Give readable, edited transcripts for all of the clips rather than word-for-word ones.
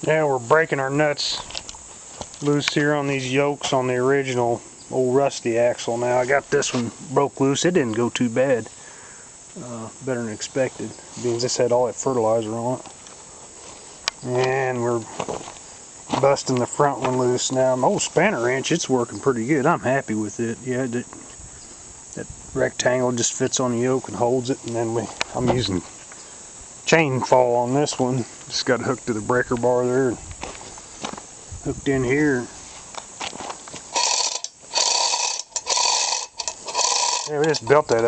Now we're breaking our nuts loose here on these yokes on the original old rusty axle. Now I got this one broke loose. It didn't go too bad. Better than expected. Means this had all that fertilizer on it. And we're busting the front one loose now. My old spanner wrench, it's working pretty good. I'm happy with it. Yeah, that rectangle just fits on the yoke and holds it. And then I'm using chain fall on this one. Just got hooked to the breaker bar there and hooked in here. Yeah, we just built that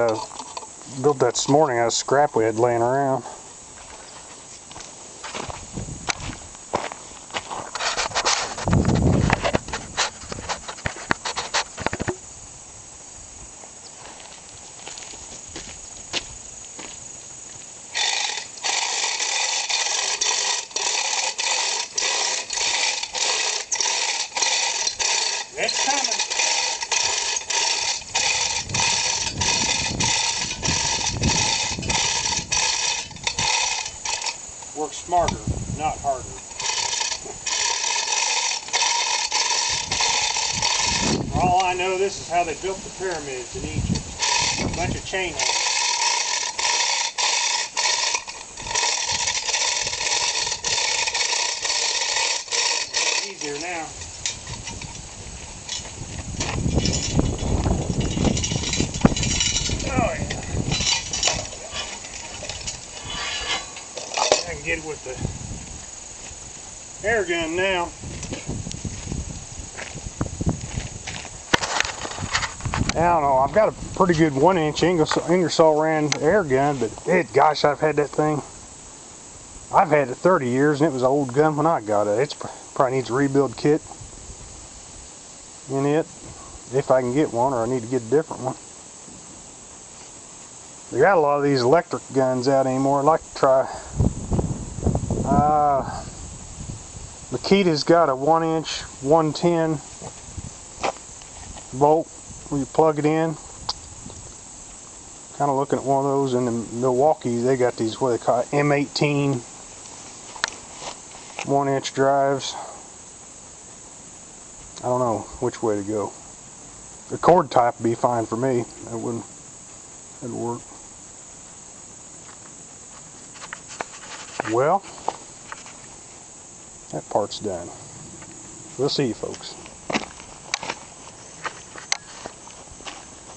this morning out of scrap we had laying around. It's coming. Work smarter, not harder. For all I know, this is how they built the pyramids in Egypt. A bunch of chain hangers. It's easier now. Oh yeah. I can get it with the air gun now. I don't know, I've got a pretty good 1-inch Ingersoll Rand air gun, but gosh, I've had that thing. I've had it 30 years and it was an old gun when I got it. It probably needs a rebuild kit in it, if I can get one, or I need to get a different one. They got a lot of these electric guns out anymore. I'd like to try. Makita's got a 1-inch 110 volt where you plug it in. Kind of looking at one of those. In the Milwaukee, they got these, what they call it, M18 1-inch drives. I don't know which way to go. The cord type would be fine for me. That'd work. Well, that part's done. We'll see you folks.